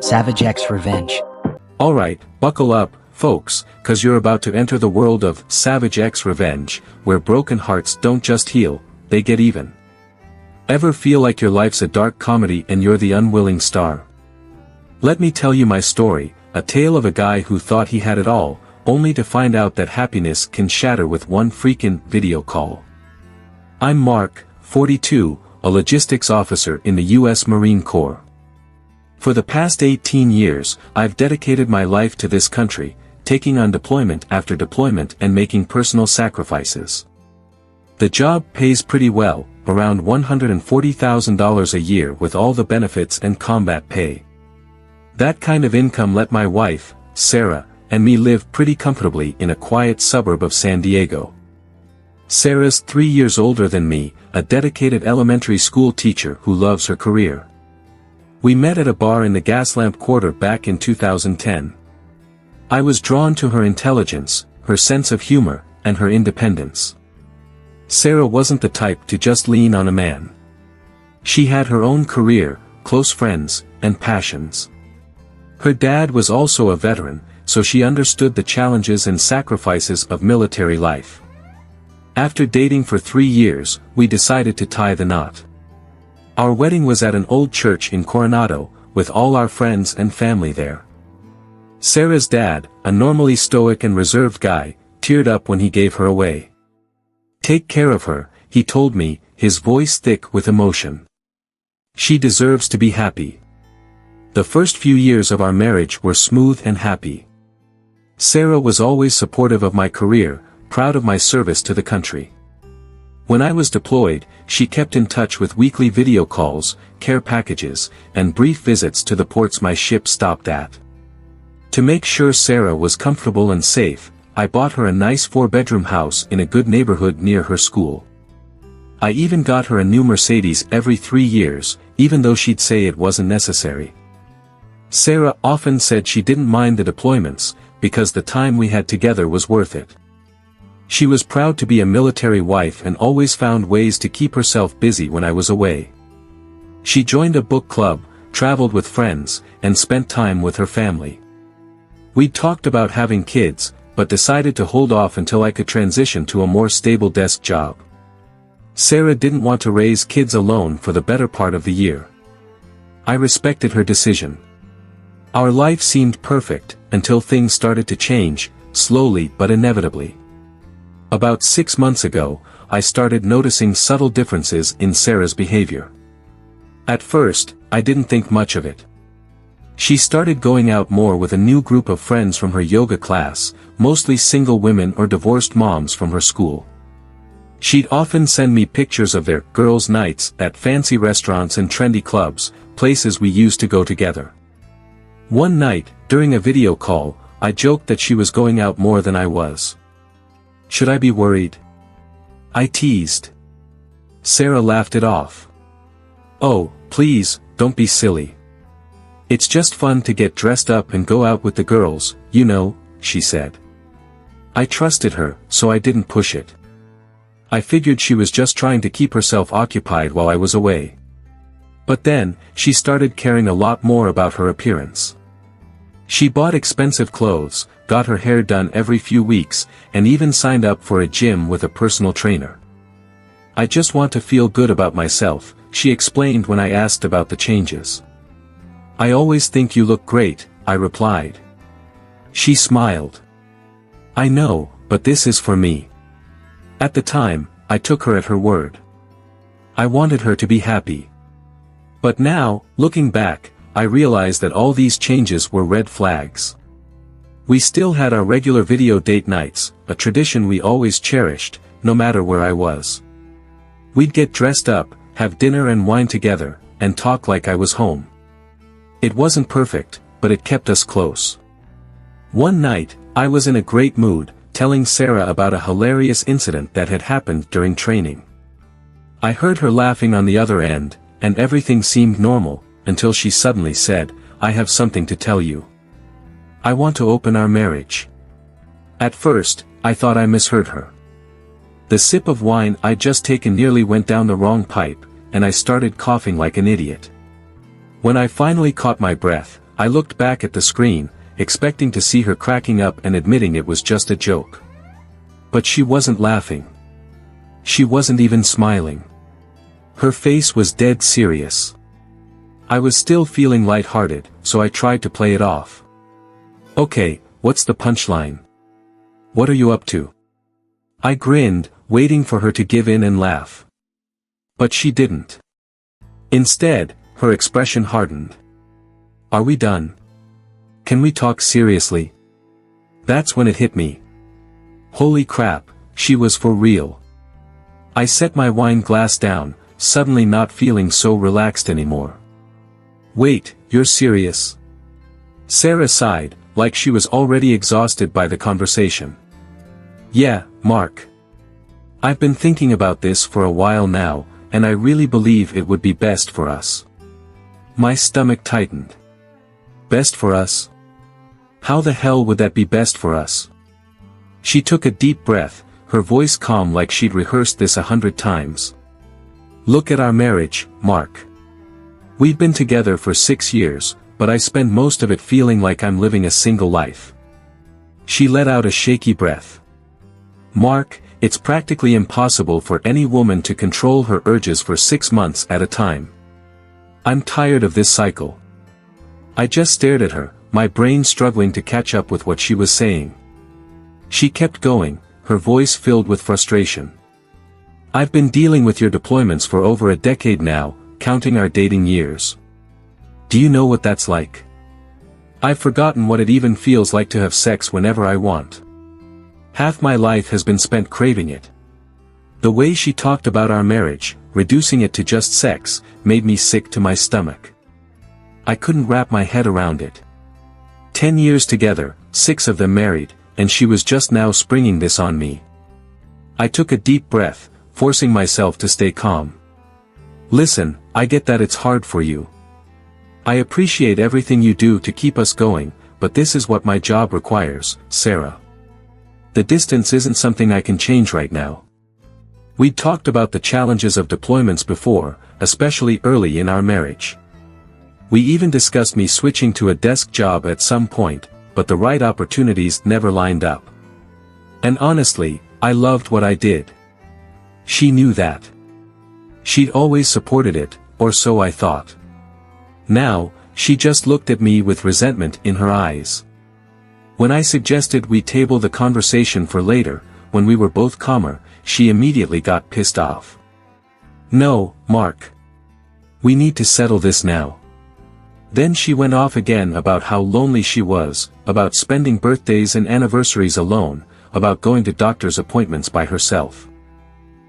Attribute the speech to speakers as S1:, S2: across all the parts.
S1: Savage X Revenge.
S2: Alright, buckle up, folks, cause you're about to enter the world of Savage X Revenge, where broken hearts don't just heal, they get even. Ever feel like your life's a dark comedy and you're the unwilling star? Let me tell you my story, a tale of a guy who thought he had it all, only to find out that happiness can shatter with one freaking video call. I'm Mark, 42, a logistics officer in the U.S. Marine Corps. For the past 18 years, I've dedicated my life to this country, taking on deployment after deployment and making personal sacrifices. The job pays pretty well, around $140,000 a year with all the benefits and combat pay. That kind of income let my wife, Sarah, and me live pretty comfortably in a quiet suburb of San Diego. Sarah's 3 years older than me, a dedicated elementary school teacher who loves her career. We met at a bar in the Gaslamp Quarter back in 2010. I was drawn to her intelligence, her sense of humor, and her independence. Sarah wasn't the type to just lean on a man. She had her own career, close friends, and passions. Her dad was also a veteran, so she understood the challenges and sacrifices of military life. After dating for 3 years, we decided to tie the knot. Our wedding was at an old church in Coronado, with all our friends and family there. Sarah's dad, a normally stoic and reserved guy, teared up when he gave her away. "Take care of her," he told me, his voice thick with emotion. "She deserves to be happy." The first few years of our marriage were smooth and happy. Sarah was always supportive of my career, proud of my service to the country. When I was deployed, she kept in touch with weekly video calls, care packages, and brief visits to the ports my ship stopped at. To make sure Sarah was comfortable and safe, I bought her a nice 4-bedroom house in a good neighborhood near her school. I even got her a new Mercedes every 3 years, even though she'd say it wasn't necessary. Sarah often said she didn't mind the deployments, because the time we had together was worth it. She was proud to be a military wife and always found ways to keep herself busy when I was away. She joined a book club, traveled with friends, and spent time with her family. We'd talked about having kids, but decided to hold off until I could transition to a more stable desk job. Sarah didn't want to raise kids alone for the better part of the year. I respected her decision. Our life seemed perfect, until things started to change, slowly but inevitably. About 6 months ago, I started noticing subtle differences in Sarah's behavior. At first, I didn't think much of it. She started going out more with a new group of friends from her yoga class, mostly single women or divorced moms from her school. She'd often send me pictures of their girls' nights at fancy restaurants and trendy clubs, places we used to go together. One night, during a video call, I joked that she was going out more than I was. "Should I be worried?" I teased. Sarah laughed it off. "Oh, please, don't be silly. It's just fun to get dressed up and go out with the girls, you know," she said. I trusted her, so I didn't push it. I figured she was just trying to keep herself occupied while I was away. But then, she started caring a lot more about her appearance. She bought expensive clothes, got her hair done every few weeks, and even signed up for a gym with a personal trainer. "I just want to feel good about myself," she explained when I asked about the changes. "I always think you look great," I replied. She smiled. "I know, but this is for me." At the time, I took her at her word. I wanted her to be happy. But now, looking back, I realized that all these changes were red flags. We still had our regular video date nights, a tradition we always cherished, no matter where I was. We'd get dressed up, have dinner and wine together, and talk like I was home. It wasn't perfect, but it kept us close. One night, I was in a great mood, telling Sarah about a hilarious incident that had happened during training. I heard her laughing on the other end, and everything seemed normal, until she suddenly said, "I have something to tell you. I want to open our marriage." At first, I thought I misheard her. The sip of wine I'd just taken nearly went down the wrong pipe, and I started coughing like an idiot. When I finally caught my breath, I looked back at the screen, expecting to see her cracking up and admitting it was just a joke. But she wasn't laughing. She wasn't even smiling. Her face was dead serious. I was still feeling lighthearted, so I tried to play it off. "Okay, what's the punchline? What are you up to?" I grinned, waiting for her to give in and laugh. But she didn't. Instead, her expression hardened. "Are we done? Can we talk seriously?" That's when it hit me. Holy crap, she was for real. I set my wine glass down, suddenly not feeling so relaxed anymore. "Wait, you're serious?" Sarah sighed, like she was already exhausted by the conversation. "Yeah, Mark. I've been thinking about this for a while now, and I really believe it would be best for us." My stomach tightened. Best for us? How the hell would that be best for us? She took a deep breath, her voice calm like she'd rehearsed this 100 times. "Look at our marriage, Mark. We've been together for 6 years, but I spend most of it feeling like I'm living a single life." She let out a shaky breath. "Mark, it's practically impossible for any woman to control her urges for 6 months at a time. I'm tired of this cycle." I just stared at her, my brain struggling to catch up with what she was saying. She kept going, her voice filled with frustration. "I've been dealing with your deployments for over a decade now, counting our dating years. Do you know what that's like? I've forgotten what it even feels like to have sex whenever I want. Half my life has been spent craving it." The way she talked about our marriage, reducing it to just sex, made me sick to my stomach. I couldn't wrap my head around it. 10 years together, 6 of them married, and she was just now springing this on me. I took a deep breath, forcing myself to stay calm. "Listen, I get that it's hard for you. I appreciate everything you do to keep us going, but this is what my job requires, Sarah. The distance isn't something I can change right now." We'd talked about the challenges of deployments before, especially early in our marriage. We even discussed me switching to a desk job at some point, but the right opportunities never lined up. And honestly, I loved what I did. She knew that. She'd always supported it, or so I thought. Now, she just looked at me with resentment in her eyes. When I suggested we table the conversation for later, when we were both calmer, she immediately got pissed off. "No, Mark. We need to settle this now." Then she went off again about how lonely she was, about spending birthdays and anniversaries alone, about going to doctor's appointments by herself.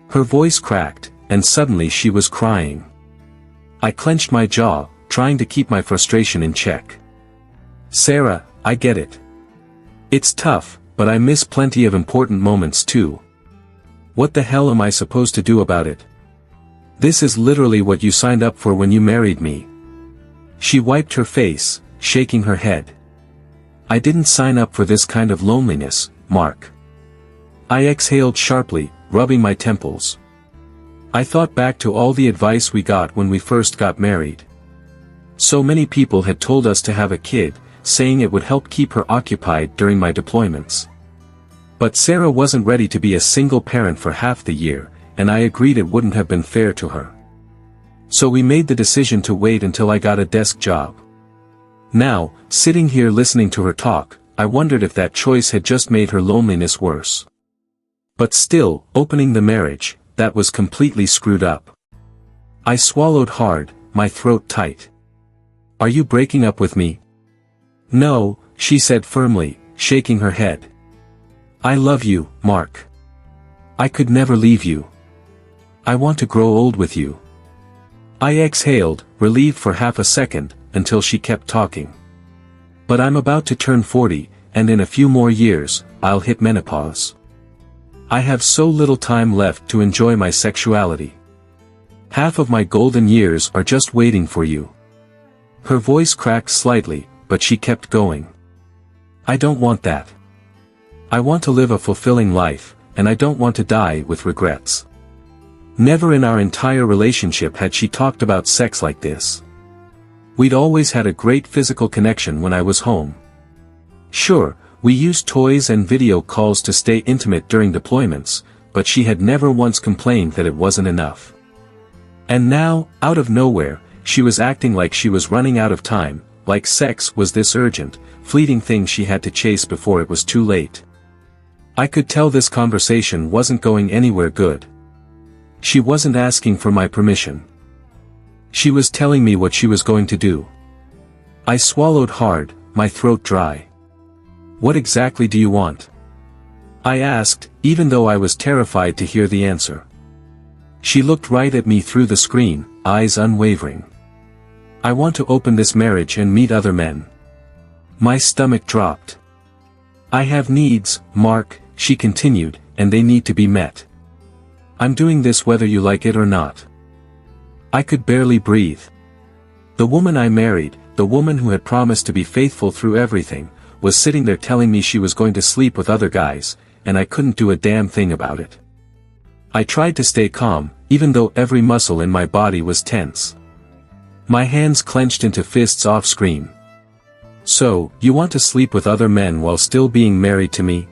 S2: Her voice cracked, and suddenly she was crying. I clenched my jaw, trying to keep my frustration in check. "Sarah, I get it. It's tough, but I miss plenty of important moments too. What the hell am I supposed to do about it? This is literally what you signed up for when you married me." She wiped her face, shaking her head. "I didn't sign up for this kind of loneliness, Mark." I exhaled sharply, rubbing my temples. I thought back to all the advice we got when we first got married. So many people had told us to have a kid, saying it would help keep her occupied during my deployments. But Sarah wasn't ready to be a single parent for half the year, and I agreed it wouldn't have been fair to her. So we made the decision to wait until I got a desk job. Now, sitting here listening to her talk, I wondered if that choice had just made her loneliness worse. But still, opening the marriage, that was completely screwed up. I swallowed hard, my throat tight. "Are you breaking up with me?" "No," she said firmly, shaking her head. "I love you, Mark. I could never leave you. I want to grow old with you." I exhaled, relieved for half a second, until she kept talking. "But I'm about to turn 40, and in a few more years, I'll hit menopause. I have so little time left to enjoy my sexuality. Half of my golden years are just waiting for you." Her voice cracked slightly, but she kept going. "I don't want that. I want to live a fulfilling life, and I don't want to die with regrets." Never in our entire relationship had she talked about sex like this. We'd always had a great physical connection when I was home. Sure, we used toys and video calls to stay intimate during deployments, but she had never once complained that it wasn't enough. And now, out of nowhere, she was acting like she was running out of time, like sex was this urgent, fleeting thing she had to chase before it was too late. I could tell this conversation wasn't going anywhere good. She wasn't asking for my permission. She was telling me what she was going to do. I swallowed hard, my throat dry. What exactly do you want? I asked, even though I was terrified to hear the answer. She looked right at me through the screen, eyes unwavering. I want to open this marriage and meet other men. My stomach dropped. I have needs, Mark, she continued, and they need to be met. I'm doing this whether you like it or not. I could barely breathe. The woman I married, the woman who had promised to be faithful through everything, was sitting there telling me she was going to sleep with other guys, and I couldn't do a damn thing about it. I tried to stay calm, even though every muscle in my body was tense. My hands clenched into fists off-screen. So, you want to sleep with other men while still being married to me?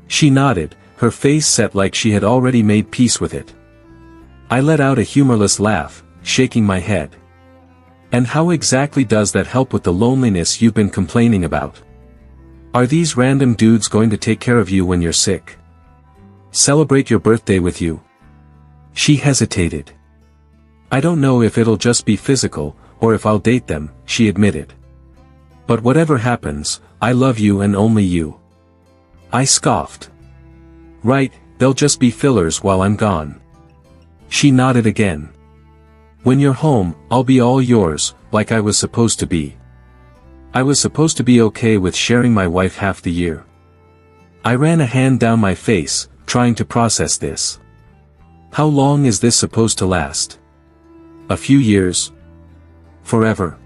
S2: She nodded, her face set like she had already made peace with it. I let out a humorless laugh, shaking my head. And how exactly does that help with the loneliness you've been complaining about? Are these random dudes going to take care of you when you're sick? Celebrate your birthday with you? She hesitated. I don't know if it'll just be physical, or if I'll date them, she admitted. But whatever happens, I love you and only you. I scoffed. Right, they'll just be fillers while I'm gone. She nodded again. When you're home, I'll be all yours, like I was supposed to be. I was supposed to be okay with sharing my wife half the year. I ran a hand down my face, trying to process this. How long is this supposed to last? A few years? Forever?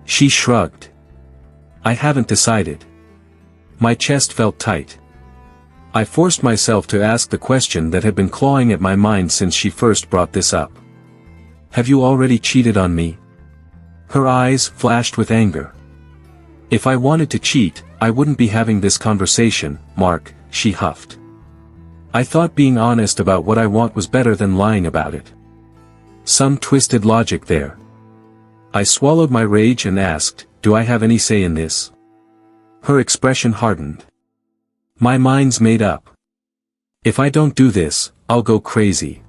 S2: She shrugged. I haven't decided. My chest felt tight. I forced myself to ask the question that had been clawing at my mind since she first brought this up. Have you already cheated on me? Her eyes flashed with anger. If I wanted to cheat, I wouldn't be having this conversation, Mark, she huffed. I thought being honest about what I want was better than lying about it. Some twisted logic there. I swallowed my rage and asked, do I have any say in this? Her expression hardened. My mind's made up. If I don't do this, I'll go crazy.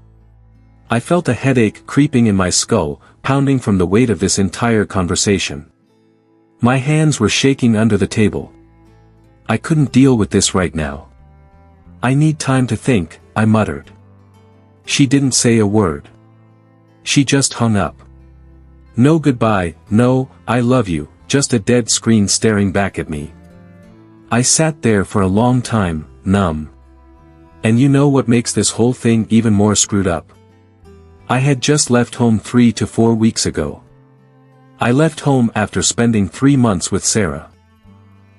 S2: I felt a headache creeping in my skull, pounding from the weight of this entire conversation. My hands were shaking under the table. I couldn't deal with this right now. I need time to think, I muttered. She didn't say a word. She just hung up. No goodbye, no, I love you, just a dead screen staring back at me. I sat there for a long time, numb. And you know what makes this whole thing even more screwed up? I had just left home 3 to 4 weeks ago. I left home after spending 3 months with Sarah.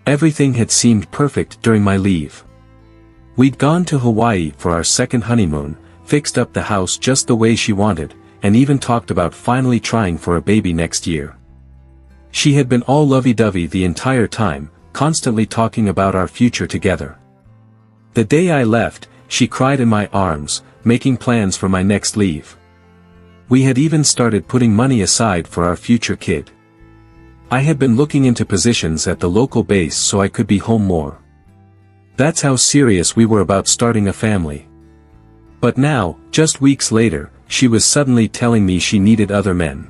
S2: Everything had seemed perfect during my leave. We'd gone to Hawaii for our second honeymoon, fixed up the house just the way she wanted, and even talked about finally trying for a baby next year. She had been all lovey-dovey the entire time, constantly talking about our future together. The day I left, she cried in my arms, making plans for my next leave. We had even started putting money aside for our future kid. I had been looking into positions at the local base so I could be home more. That's how serious we were about starting a family. But now, just weeks later, she was suddenly telling me she needed other men.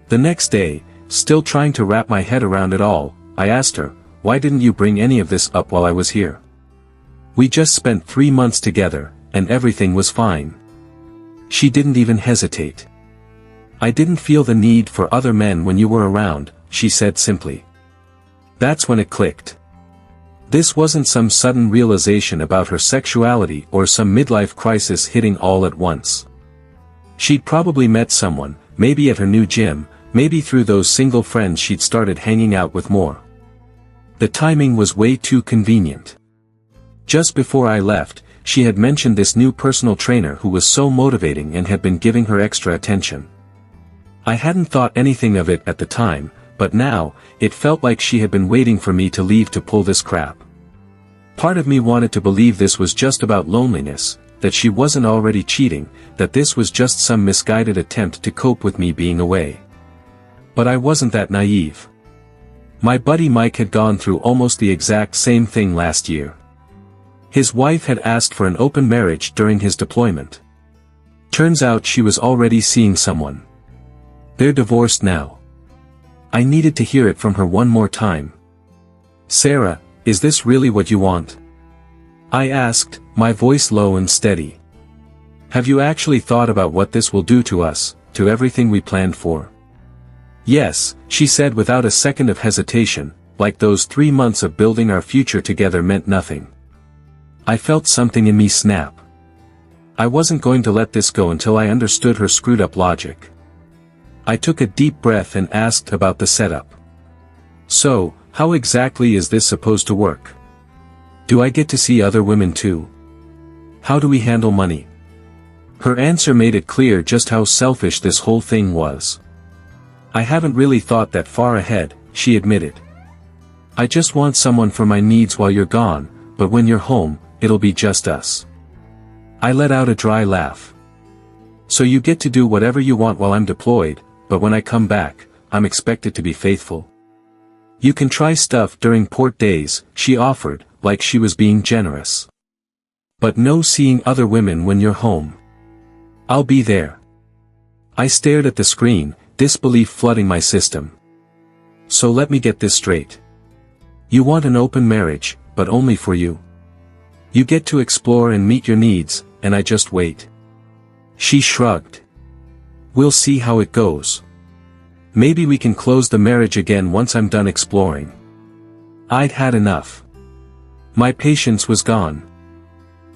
S2: The next day, still trying to wrap my head around it all, I asked her, why didn't you bring any of this up while I was here? We just spent 3 months together, and everything was fine. She didn't even hesitate. I didn't feel the need for other men when you were around, she said simply. That's when it clicked. This wasn't some sudden realization about her sexuality or some midlife crisis hitting all at once. She'd probably met someone, maybe at her new gym, maybe through those single friends she'd started hanging out with more. The timing was way too convenient. Just before I left, she had mentioned this new personal trainer who was so motivating and had been giving her extra attention. I hadn't thought anything of it at the time, but now, it felt like she had been waiting for me to leave to pull this crap. Part of me wanted to believe this was just about loneliness, that she wasn't already cheating, that this was just some misguided attempt to cope with me being away. But I wasn't that naive. My buddy Mike had gone through almost the exact same thing last year. His wife had asked for an open marriage during his deployment. Turns out she was already seeing someone. They're divorced now. I needed to hear it from her one more time. "Sarah, is this really what you want?" I asked, my voice low and steady. "Have you actually thought about what this will do to us, to everything we planned for?" "Yes," she said without a second of hesitation, like those 3 months of building our future together meant nothing. I felt something in me snap. I wasn't going to let this go until I understood her screwed-up logic. I took a deep breath and asked about the setup. "So, how exactly is this supposed to work? Do I get to see other women too? How do we handle money?" Her answer made it clear just how selfish this whole thing was. "I haven't really thought that far ahead," she admitted. "I just want someone for my needs while you're gone, but when you're home, it'll be just us." I let out a dry laugh. "So you get to do whatever you want while I'm deployed, but when I come back, I'm expected to be faithful. You can try stuff during port days," she offered, like she was being generous. "But no seeing other women when you're home. I'll be there." I stared at the screen, disbelief flooding my system. "So let me get this straight. You want an open marriage, but only for you. You get to explore and meet your needs, and I just wait." She shrugged. "We'll see how it goes. Maybe we can close the marriage again once I'm done exploring." I'd had enough. My patience was gone.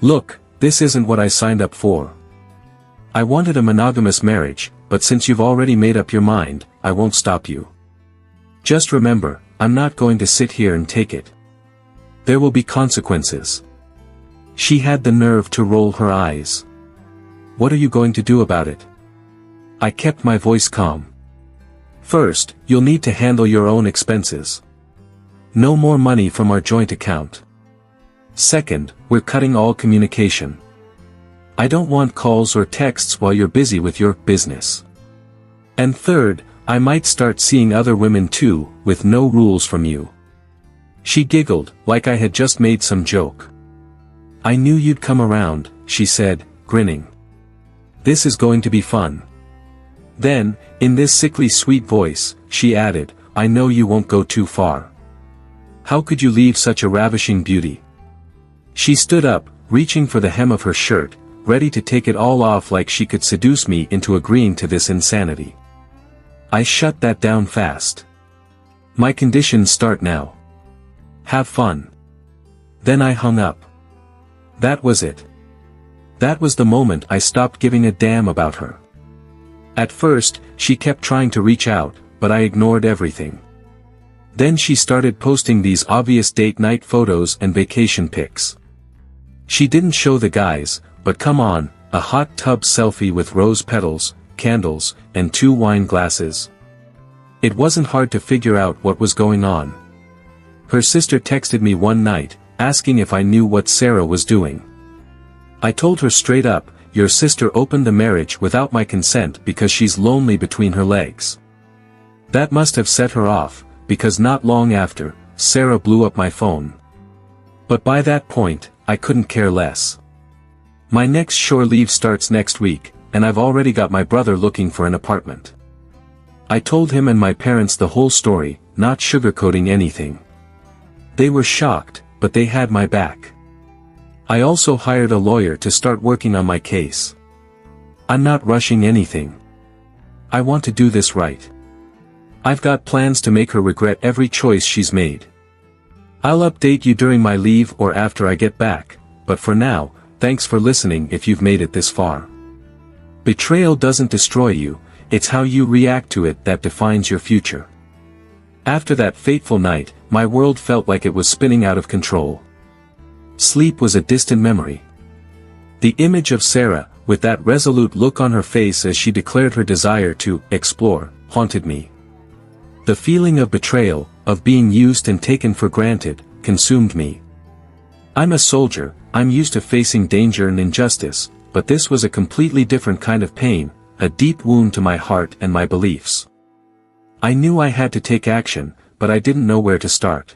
S2: "Look, this isn't what I signed up for. I wanted a monogamous marriage, but since you've already made up your mind, I won't stop you. Just remember, I'm not going to sit here and take it. There will be consequences." She had the nerve to roll her eyes. "What are you going to do about it?" I kept my voice calm. "First, you'll need to handle your own expenses. No more money from our joint account. Second, we're cutting all communication. I don't want calls or texts while you're busy with your business. And third, I might start seeing other women too, with no rules from you." She giggled, like I had just made some joke. "I knew you'd come around," she said, grinning. "This is going to be fun." Then, in this sickly sweet voice, she added, "I know you won't go too far. How could you leave such a ravishing beauty?" She stood up, reaching for the hem of her shirt, ready to take it all off like she could seduce me into agreeing to this insanity. I shut that down fast. "My conditions start now. Have fun." Then I hung up. That was it. That was the moment I stopped giving a damn about her. At first, she kept trying to reach out, but I ignored everything. Then she started posting these obvious date night photos and vacation pics. She didn't show the guys, but come on, a hot tub selfie with rose petals, candles, and 2 wine glasses. It wasn't hard to figure out what was going on. Her sister texted me one night, asking if I knew what Sarah was doing. I told her straight up, "Your sister opened the marriage without my consent because she's lonely between her legs." That must have set her off, because not long after, Sarah blew up my phone. But by that point, I couldn't care less. My next shore leave starts next week, and I've already got my brother looking for an apartment. I told him and my parents the whole story, not sugarcoating anything. They were shocked, but they had my back. I also hired a lawyer to start working on my case. I'm not rushing anything. I want to do this right. I've got plans to make her regret every choice she's made. I'll update you during my leave or after I get back, but for now, thanks for listening if you've made it this far. Betrayal doesn't destroy you, it's how you react to it that defines your future. After that fateful night, my world felt like it was spinning out of control. Sleep was a distant memory. The image of Sarah, with that resolute look on her face as she declared her desire to explore, haunted me. The feeling of betrayal, of being used and taken for granted, consumed me. I'm a soldier, I'm used to facing danger and injustice, but this was a completely different kind of pain, a deep wound to my heart and my beliefs. I knew I had to take action, but I didn't know where to start.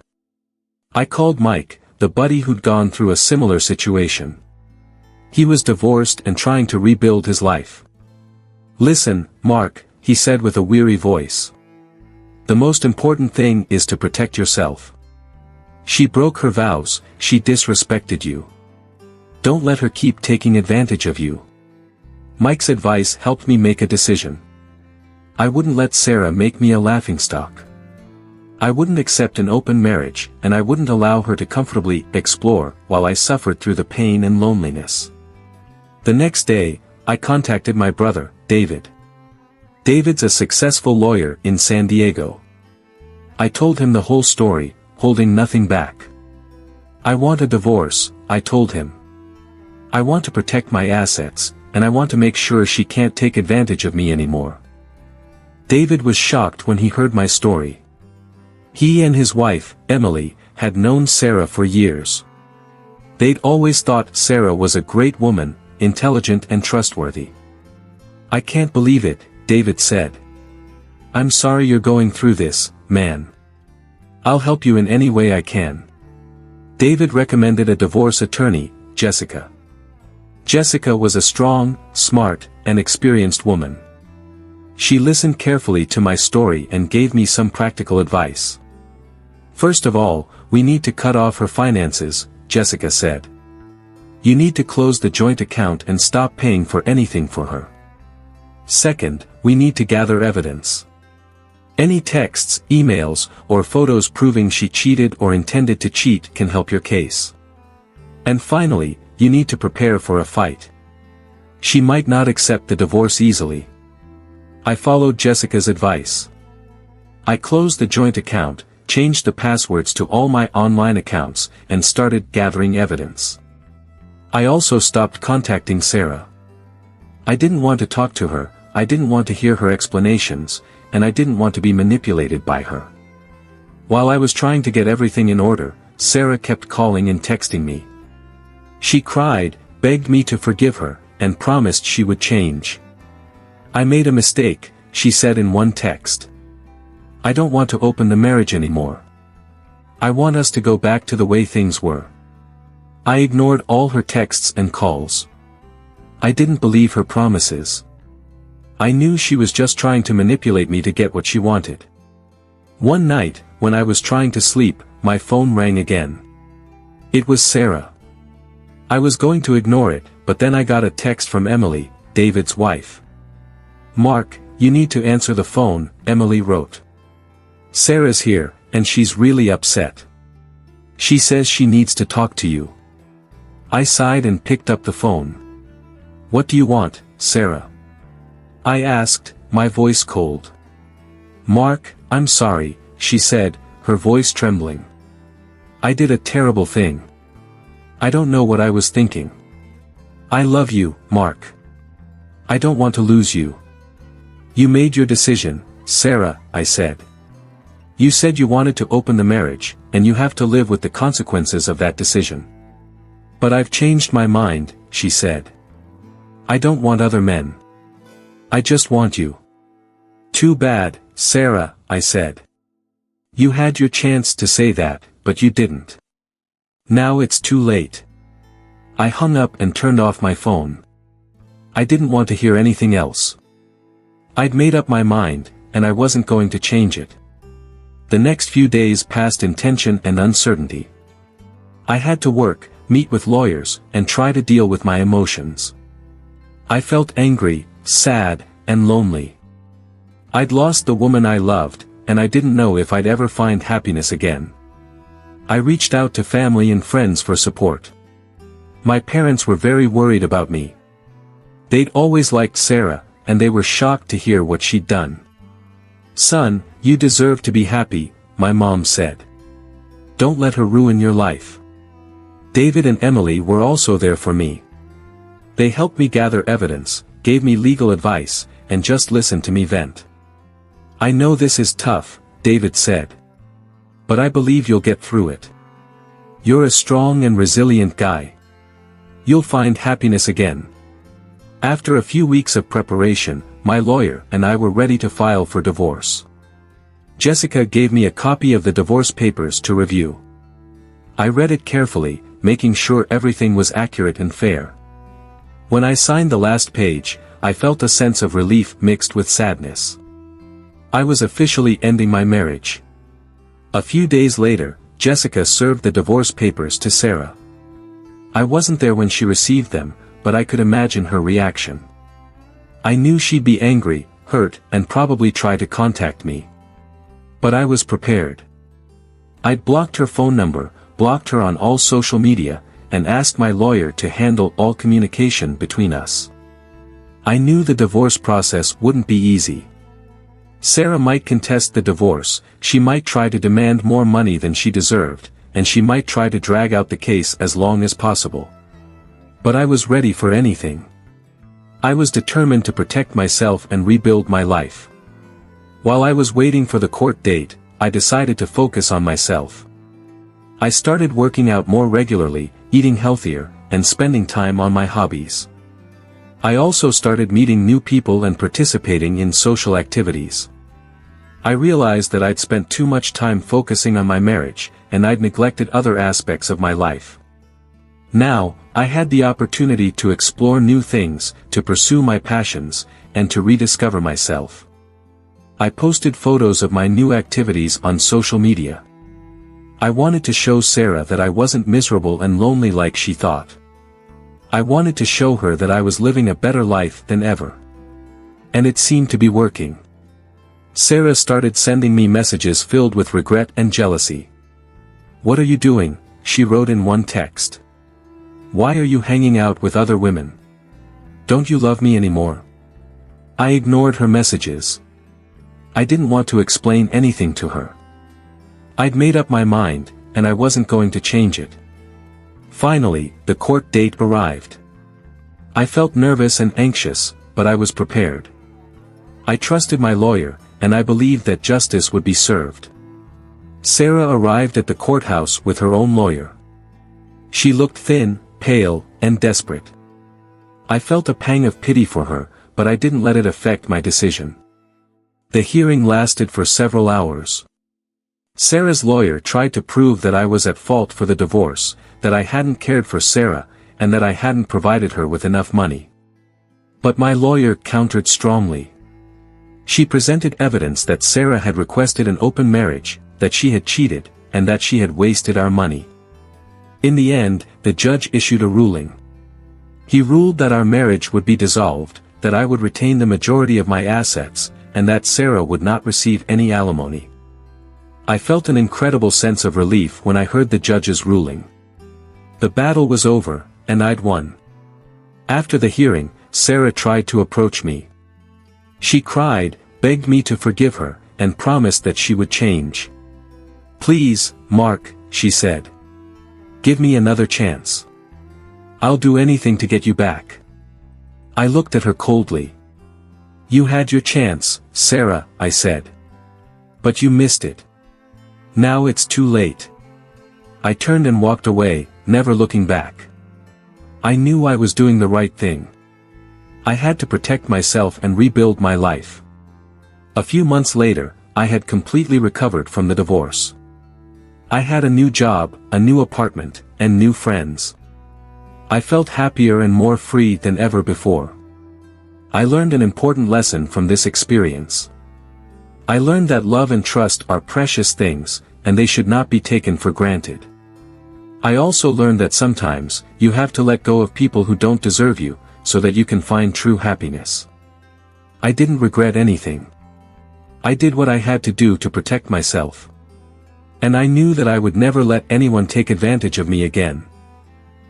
S2: I called Mike, the buddy who'd gone through a similar situation. He was divorced and trying to rebuild his life. "Listen, Mark," he said with a weary voice. "The most important thing is to protect yourself. She broke her vows, she disrespected you. Don't let her keep taking advantage of you." Mike's advice helped me make a decision. I wouldn't let Sarah make me a laughingstock. I wouldn't accept an open marriage, and I wouldn't allow her to comfortably explore while I suffered through the pain and loneliness. The next day, I contacted my brother, David. David's a successful lawyer in San Diego. I told him the whole story, holding nothing back. "I want a divorce," I told him. "I want to protect my assets, and I want to make sure she can't take advantage of me anymore." David was shocked when he heard my story. He and his wife, Emily, had known Sarah for years. They'd always thought Sarah was a great woman, intelligent and trustworthy. "I can't believe it," David said. "I'm sorry you're going through this, man. I'll help you in any way I can." David recommended a divorce attorney, Jessica. Jessica was a strong, smart, and experienced woman. She listened carefully to my story and gave me some practical advice. "First of all, we need to cut off her finances," Jessica said. "You need to close the joint account and stop paying for anything for her. Second, we need to gather evidence. Any texts, emails, or photos proving she cheated or intended to cheat can help your case. And finally, you need to prepare for a fight. She might not accept the divorce easily." I followed Jessica's advice. I closed the joint account, changed the passwords to all my online accounts, and started gathering evidence. I also stopped contacting Sarah. I didn't want to talk to her, I didn't want to hear her explanations, and I didn't want to be manipulated by her. While I was trying to get everything in order, Sarah kept calling and texting me. She cried, begged me to forgive her, and promised she would change. "I made a mistake," she said in one text. "I don't want to open the marriage anymore. I want us to go back to the way things were." I ignored all her texts and calls. I didn't believe her promises. I knew she was just trying to manipulate me to get what she wanted. One night, when I was trying to sleep, my phone rang again. It was Sarah. I was going to ignore it, but then I got a text from Emily, David's wife. "Mark, you need to answer the phone," Emily wrote. "Sarah's here, and she's really upset. She says she needs to talk to you." I sighed and picked up the phone. "What do you want, Sarah?" I asked, my voice cold. "Mark, I'm sorry," she said, her voice trembling. "I did a terrible thing. I don't know what I was thinking. I love you, Mark. I don't want to lose you." "You made your decision, Sarah," I said. "You said you wanted to open the marriage, and you have to live with the consequences of that decision." "But I've changed my mind," she said. "I don't want other men. I just want you." "Too bad, Sarah," I said. "You had your chance to say that, but you didn't. Now it's too late." I hung up and turned off my phone. I didn't want to hear anything else. I'd made up my mind, and I wasn't going to change it. The next few days passed in tension and uncertainty. I had to work, meet with lawyers, and try to deal with my emotions. I felt angry, sad, and lonely. I'd lost the woman I loved, and I didn't know if I'd ever find happiness again. I reached out to family and friends for support. My parents were very worried about me. They'd always liked Sarah, and they were shocked to hear what she'd done. "Son, you deserve to be happy," my mom said. "Don't let her ruin your life." David and Emily were also there for me. They helped me gather evidence, gave me legal advice, and just listened to me vent. "I know this is tough," David said. "But I believe you'll get through it. You're a strong and resilient guy. You'll find happiness again." After a few weeks of preparation, my lawyer and I were ready to file for divorce. Jessica gave me a copy of the divorce papers to review. I read it carefully, making sure everything was accurate and fair. When I signed the last page, I felt a sense of relief mixed with sadness. I was officially ending my marriage. A few days later, Jessica served the divorce papers to Sarah. I wasn't there when she received them, but I could imagine her reaction. I knew she'd be angry, hurt, and probably try to contact me. But I was prepared. I'd blocked her phone number, blocked her on all social media, and asked my lawyer to handle all communication between us. I knew the divorce process wouldn't be easy. Sarah might contest the divorce, she might try to demand more money than she deserved, and she might try to drag out the case as long as possible. But I was ready for anything. I was determined to protect myself and rebuild my life. While I was waiting for the court date, I decided to focus on myself. I started working out more regularly, eating healthier, and spending time on my hobbies. I also started meeting new people and participating in social activities. I realized that I'd spent too much time focusing on my marriage, and I'd neglected other aspects of my life. Now, I had the opportunity to explore new things, to pursue my passions, and to rediscover myself. I posted photos of my new activities on social media. I wanted to show Sarah that I wasn't miserable and lonely like she thought. I wanted to show her that I was living a better life than ever. And it seemed to be working. Sarah started sending me messages filled with regret and jealousy. "What are you doing?" she wrote in one text. "Why are you hanging out with other women? Don't you love me anymore?" I ignored her messages. I didn't want to explain anything to her. I'd made up my mind, and I wasn't going to change it. Finally, the court date arrived. I felt nervous and anxious, but I was prepared. I trusted my lawyer, and I believed that justice would be served. Sarah arrived at the courthouse with her own lawyer. She looked thin, pale, and desperate. I felt a pang of pity for her, but I didn't let it affect my decision. The hearing lasted for several hours. Sarah's lawyer tried to prove that I was at fault for the divorce, that I hadn't cared for Sarah, and that I hadn't provided her with enough money. But my lawyer countered strongly. She presented evidence that Sarah had requested an open marriage, that she had cheated, and that she had wasted our money. In the end, the judge issued a ruling. He ruled that our marriage would be dissolved, that I would retain the majority of my assets, and that Sarah would not receive any alimony. I felt an incredible sense of relief when I heard the judge's ruling. The battle was over, and I'd won. After the hearing, Sarah tried to approach me. She cried, begged me to forgive her, and promised that she would change. "Please, Mark," she said. "Give me another chance. I'll do anything to get you back." I looked at her coldly. "You had your chance, Sarah," I said. "But you missed it. Now it's too late." I turned and walked away, never looking back. I knew I was doing the right thing. I had to protect myself and rebuild my life. A few months later, I had completely recovered from the divorce. I had a new job, a new apartment, and new friends. I felt happier and more free than ever before. I learned an important lesson from this experience. I learned that love and trust are precious things, and they should not be taken for granted. I also learned that sometimes, you have to let go of people who don't deserve you, so that you can find true happiness. I didn't regret anything. I did what I had to do to protect myself. And I knew that I would never let anyone take advantage of me again.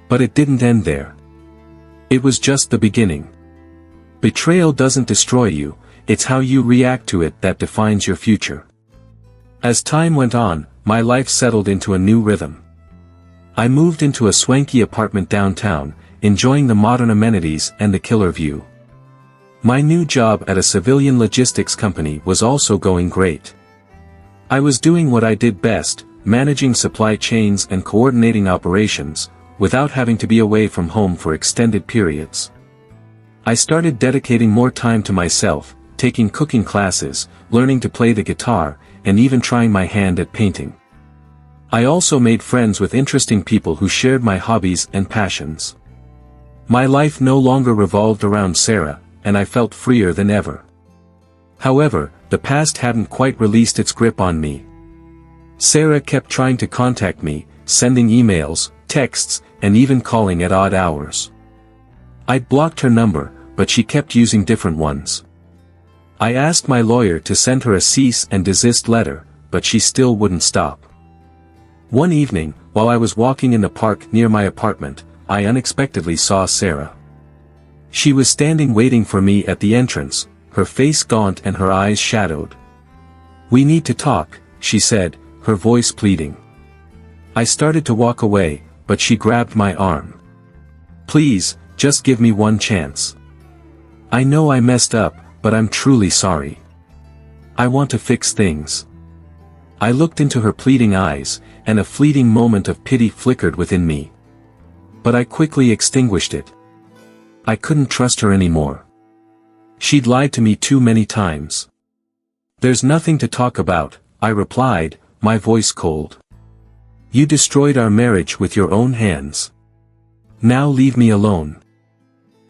S2: But it didn't end there. It was just the beginning. Betrayal doesn't destroy you, it's how you react to it that defines your future. As time went on, my life settled into a new rhythm. I moved into a swanky apartment downtown, enjoying the modern amenities and the killer view. My new job at a civilian logistics company was also going great. I was doing what I did best, managing supply chains and coordinating operations, without having to be away from home for extended periods. I started dedicating more time to myself, taking cooking classes, learning to play the guitar, and even trying my hand at painting. I also made friends with interesting people who shared my hobbies and passions. My life no longer revolved around Sarah, and I felt freer than ever. However, the past hadn't quite released its grip on me. Sarah kept trying to contact me, sending emails, texts, and even calling at odd hours. I'd blocked her number, but she kept using different ones. I asked my lawyer to send her a cease and desist letter, but she still wouldn't stop. One evening, while I was walking in the park near my apartment, I unexpectedly saw Sarah. She was standing waiting for me at the entrance, her face gaunt and her eyes shadowed. "We need to talk," she said, her voice pleading. I started to walk away, but she grabbed my arm. "Please, just give me one chance. I know I messed up, but I'm truly sorry. I want to fix things." I looked into her pleading eyes, and a fleeting moment of pity flickered within me. But I quickly extinguished it. I couldn't trust her anymore. She'd lied to me too many times. "There's nothing to talk about," I replied, my voice cold. "You destroyed our marriage with your own hands. Now leave me alone."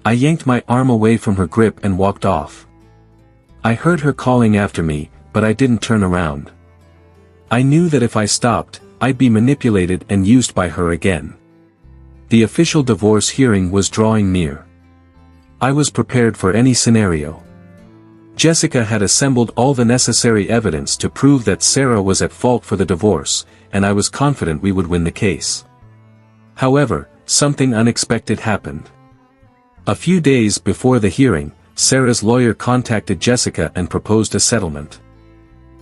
S2: I yanked my arm away from her grip and walked off. I heard her calling after me, but I didn't turn around. I knew that if I stopped, I'd be manipulated and used by her again. The official divorce hearing was drawing near. I was prepared for any scenario. Jessica had assembled all the necessary evidence to prove that Sarah was at fault for the divorce, and I was confident we would win the case. However, something unexpected happened. A few days before the hearing, Sarah's lawyer contacted Jessica and proposed a settlement.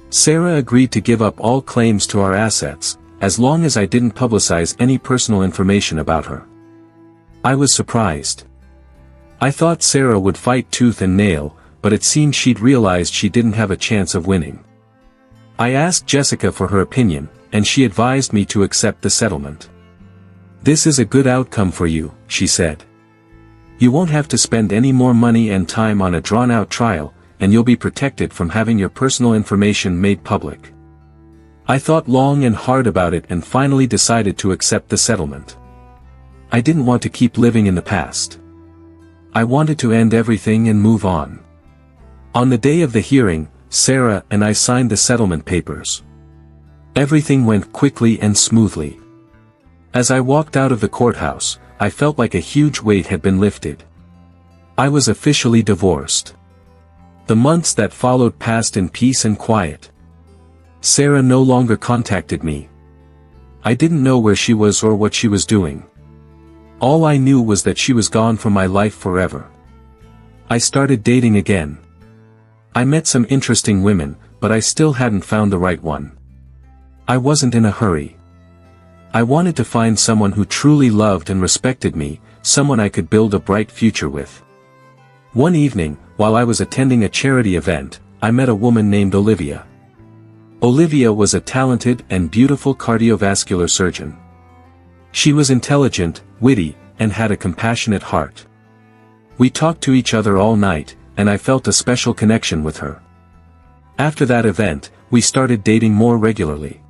S2: Sarah agreed to give up all claims to our assets, as long as I didn't publicize any personal information about her. I was surprised. I thought Sarah would fight tooth and nail, but it seemed she'd realized she didn't have a chance of winning. I asked Jessica for her opinion, and she advised me to accept the settlement. "This is a good outcome for you," she said. "You won't have to spend any more money and time on a drawn-out trial, and you'll be protected from having your personal information made public." I thought long and hard about it and finally decided to accept the settlement. I didn't want to keep living in the past. I wanted to end everything and move on. On the day of the hearing, Sarah and I signed the settlement papers. Everything went quickly and smoothly. As I walked out of the courthouse, I felt like a huge weight had been lifted. I was officially divorced. The months that followed passed in peace and quiet. Sarah no longer contacted me. I didn't know where she was or what she was doing. All I knew was that she was gone from my life forever. I started dating again. I met some interesting women, but I still hadn't found the right one. I wasn't in a hurry. I wanted to find someone who truly loved and respected me, someone I could build a bright future with. One evening, while I was attending a charity event, I met a woman named Olivia. Olivia was a talented and beautiful cardiovascular surgeon. She was intelligent, witty, and had a compassionate heart. We talked to each other all night, and I felt a special connection with her. After that event, we started dating more regularly.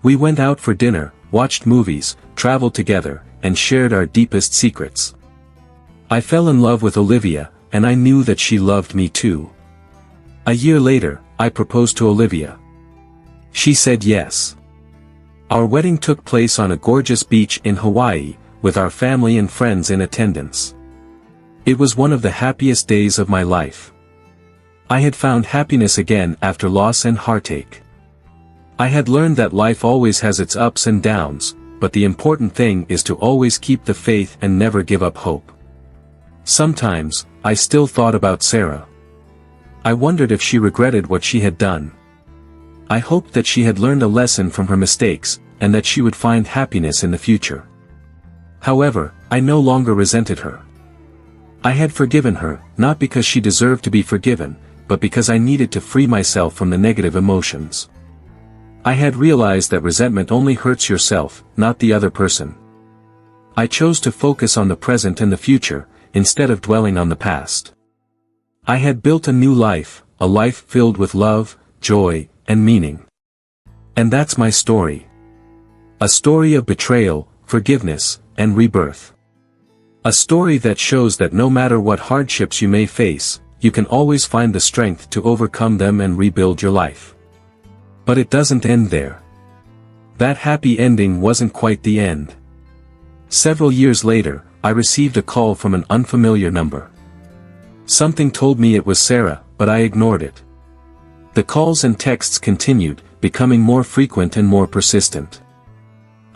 S2: We went out for dinner, watched movies, traveled together, and shared our deepest secrets. I fell in love with Olivia, and I knew that she loved me too. A year later, I proposed to Olivia. She said yes. Our wedding took place on a gorgeous beach in Hawaii, with our family and friends in attendance. It was one of the happiest days of my life. I had found happiness again after loss and heartache. I had learned that life always has its ups and downs, but the important thing is to always keep the faith and never give up hope. Sometimes, I still thought about Sarah. I wondered if she regretted what she had done. I hoped that she had learned a lesson from her mistakes, and that she would find happiness in the future. However, I no longer resented her. I had forgiven her, not because she deserved to be forgiven, but because I needed to free myself from the negative emotions. I had realized that resentment only hurts yourself, not the other person. I chose to focus on the present and the future, instead of dwelling on the past. I had built a new life, a life filled with love, joy, and meaning. And that's my story. A story of betrayal, forgiveness, and rebirth. A story that shows that no matter what hardships you may face, you can always find the strength to overcome them and rebuild your life. But it doesn't end there. That happy ending wasn't quite the end. Several years later, I received a call from an unfamiliar number. Something told me it was Sarah, but I ignored it. The calls and texts continued, becoming more frequent and more persistent.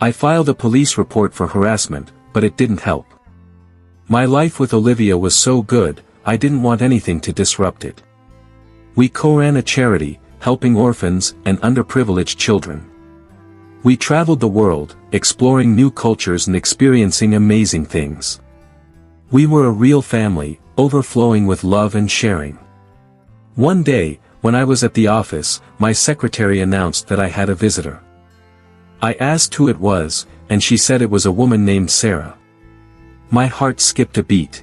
S2: I filed a police report for harassment, but it didn't help. My life with Olivia was so good, I didn't want anything to disrupt it. We co-ran a charity, helping orphans and underprivileged children. We traveled the world, exploring new cultures and experiencing amazing things. We were a real family, overflowing with love and sharing. One day, when I was at the office, my secretary announced that I had a visitor. I asked who it was, and she said it was a woman named Sarah. My heart skipped a beat.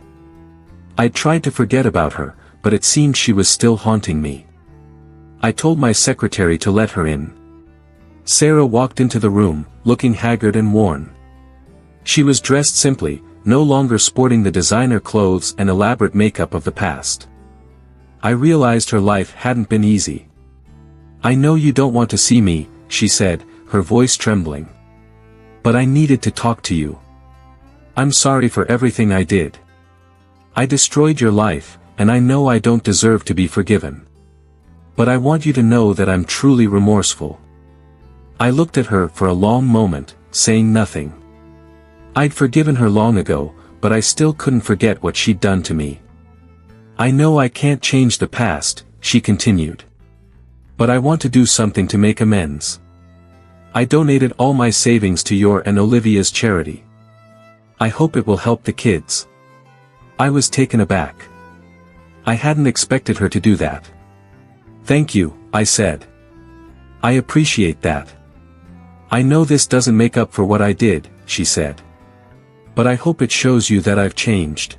S2: I tried to forget about her, but it seemed she was still haunting me. I told my secretary to let her in. Sarah walked into the room, looking haggard and worn. She was dressed simply, no longer sporting the designer clothes and elaborate makeup of the past. I realized her life hadn't been easy. "I know you don't want to see me," she said, her voice trembling. "But I needed to talk to you. I'm sorry for everything I did. I destroyed your life, and I know I don't deserve to be forgiven. But I want you to know that I'm truly remorseful." I looked at her for a long moment, saying nothing. I'd forgiven her long ago, but I still couldn't forget what she'd done to me. "I know I can't change the past," she continued. "But I want to do something to make amends. I donated all my savings to your and Olivia's charity. I hope it will help the kids." I was taken aback. I hadn't expected her to do that. "Thank you," I said. "I appreciate that. I know this doesn't make up for what I did," she said. "But I hope it shows you that I've changed.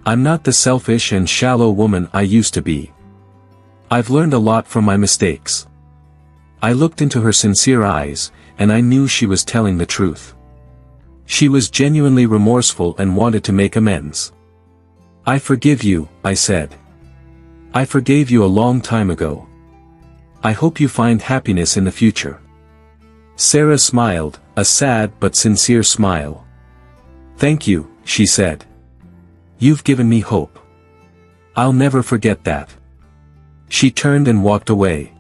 S2: I'm not the selfish and shallow woman I used to be. I've learned a lot from my mistakes." I looked into her sincere eyes, and I knew she was telling the truth. She was genuinely remorseful and wanted to make amends. "I forgive you," I said. "I forgave you a long time ago. I hope you find happiness in the future." Sarah smiled, a sad but sincere smile. "Thank you," she said. "You've given me hope. I'll never forget that." She turned and walked away.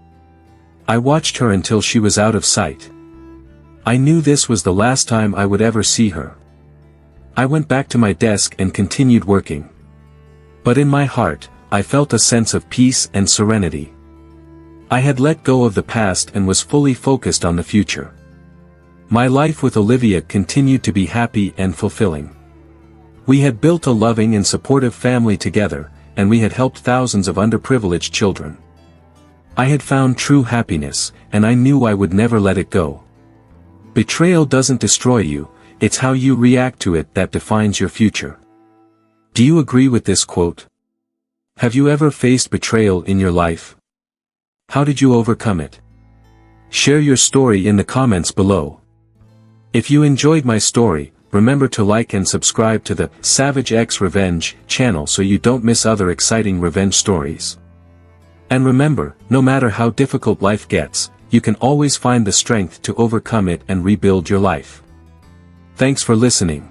S2: I watched her until she was out of sight. I knew this was the last time I would ever see her. I went back to my desk and continued working. But in my heart, I felt a sense of peace and serenity. I had let go of the past and was fully focused on the future. My life with Olivia continued to be happy and fulfilling. We had built a loving and supportive family together, and we had helped thousands of underprivileged children. I had found true happiness, and I knew I would never let it go. Betrayal doesn't destroy you, it's how you react to it that defines your future. Do you agree with this quote? Have you ever faced betrayal in your life? How did you overcome it? Share your story in the comments below. If you enjoyed my story, remember to like and subscribe to the Savage X Revenge channel so you don't miss other exciting revenge stories. And remember, no matter how difficult life gets, you can always find the strength to overcome it and rebuild your life. Thanks for listening.